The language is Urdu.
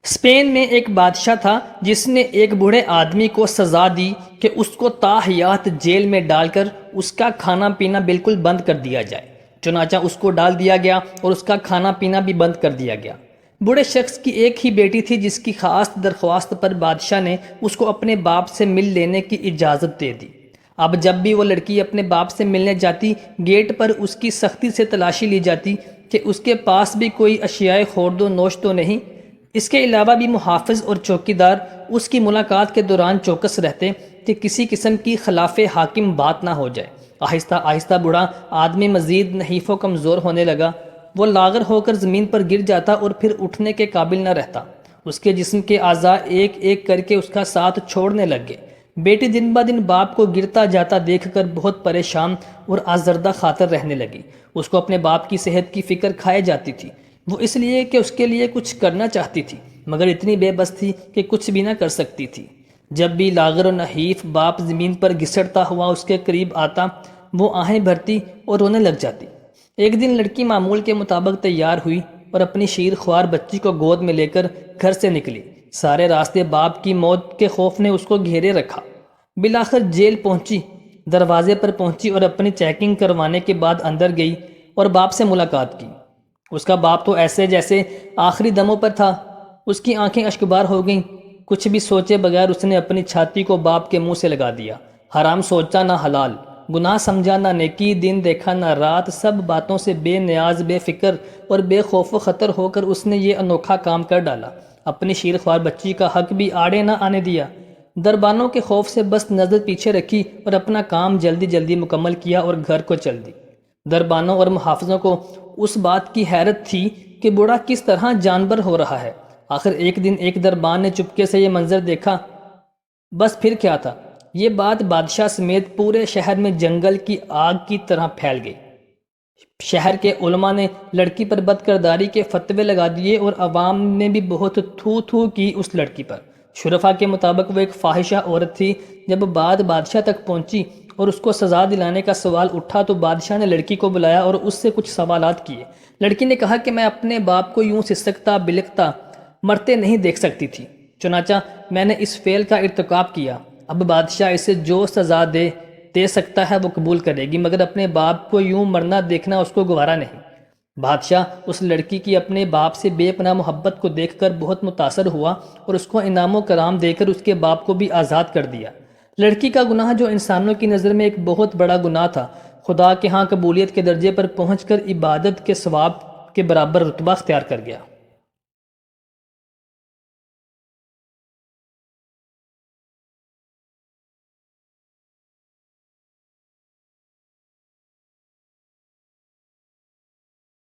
اسپین میں ایک بادشاہ تھا جس نے ایک بوڑھے آدمی کو سزا دی کہ اس کو تاحیات جیل میں ڈال کر اس کا کھانا پینا بالکل بند کر دیا جائے۔ چنانچہ اس کو ڈال دیا گیا اور اس کا کھانا پینا بھی بند کر دیا گیا۔ بوڑھے شخص کی ایک ہی بیٹی تھی جس کی خاص درخواست پر بادشاہ نے اس کو اپنے باپ سے مل لینے کی اجازت دے دی۔ اب جب بھی وہ لڑکی اپنے باپ سے ملنے جاتی، گیٹ پر اس کی سختی سے تلاشی لی جاتی کہ اس کے پاس بھی کوئی اشیاء خورد و نوش تو نہیں۔ اس کے علاوہ بھی محافظ اور چوکیدار اس کی ملاقات کے دوران چوکس رہتے کہ کسی قسم کی خلاف حاکم بات نہ ہو جائے۔ آہستہ آہستہ بوڑھا آدمی مزید نحیف و کمزور ہونے لگا۔ وہ لاغر ہو کر زمین پر گر جاتا اور پھر اٹھنے کے قابل نہ رہتا۔ اس کے جسم کے اعضاء ایک ایک کر کے اس کا ساتھ چھوڑنے لگ گئے۔ بیٹی دن بہ دن باپ کو گرتا جاتا دیکھ کر بہت پریشان اور آزردہ خاطر رہنے لگی۔ اس کو اپنے باپ کی صحت کی فکر کھائے جاتی تھی۔ وہ اس لیے کہ اس کے لیے کچھ کرنا چاہتی تھی، مگر اتنی بے بس تھی کہ کچھ بھی نہ کر سکتی تھی۔ جب بھی لاغر و نحیف باپ زمین پر گھسٹتا ہوا اس کے قریب آتا، وہ آہیں بھرتی اور رونے لگ جاتی۔ ایک دن لڑکی معمول کے مطابق تیار ہوئی اور اپنی شیر خوار بچی کو گود میں لے کر گھر سے نکلی۔ سارے راستے باپ کی موت کے خوف نے اس کو گھیرے رکھا۔ بالآخر جیل پہنچی، دروازے پر پہنچی اور اپنی چیکنگ کروانے کے بعد اندر گئی اور باپ سے ملاقات کی۔ اس کا باپ تو ایسے جیسے آخری دموں پر تھا۔ اس کی آنکھیں اشکبار ہو گئیں۔ کچھ بھی سوچے بغیر اس نے اپنی چھاتی کو باپ کے منہ سے لگا دیا۔ حرام سوچا نہ حلال، گناہ سمجھا نہ نیکی، دن دیکھا نہ رات، سب باتوں سے بے نیاز، بے فکر اور بے خوف و خطر ہو کر اس نے یہ انوکھا کام کر ڈالا۔ اپنی شیر خوار بچی کا حق بھی آڑے نہ آنے دیا۔ دربانوں کے خوف سے بس نظر پیچھے رکھی اور اپنا کام جلدی جلدی مکمل کیا اور گھر کو چل دی۔ دربانوں اور محافظوں کو اس بات کی حیرت تھی کہ بوڑھا کس طرح جانبر ہو رہا ہے۔ آخر ایک دن ایک دربان نے چپکے سے یہ منظر دیکھا۔ بس پھر کیا تھا، یہ بات بادشاہ سمیت پورے شہر میں جنگل کی آگ کی طرح پھیل گئی۔ شہر کے علماء نے لڑکی پر بد کرداری کے فتوے لگا دیے اور عوام نے بھی بہت تھو تھو کی اس لڑکی پر۔ شرفاء کے مطابق وہ ایک فاحشہ عورت تھی۔ جب بات بادشاہ تک پہنچی اور اس کو سزا دلانے کا سوال اٹھا تو بادشاہ نے لڑکی کو بلایا اور اس سے کچھ سوالات کیے۔ لڑکی نے کہا کہ میں اپنے باپ کو یوں سسکتا بلکتا مرتے نہیں دیکھ سکتی تھی، چنانچہ میں نے اس فعل کا ارتکاب کیا۔ اب بادشاہ اسے جو سزا دے سکتا ہے وہ قبول کرے گی، مگر اپنے باپ کو یوں مرنا دیکھنا اس کو گوارا نہیں۔ بادشاہ اس لڑکی کی اپنے باپ سے بے پناہ محبت کو دیکھ کر بہت متاثر ہوا اور اس کو انعام و کرام دے کر اس کے باپ کو بھی آزاد کر دیا۔ لڑکی کا گناہ جو انسانوں کی نظر میں ایک بہت بڑا گناہ تھا، خدا کے ہاں قبولیت کے درجے پر پہنچ کر عبادت کے ثواب کے برابر رتبہ اختیار کر گیا۔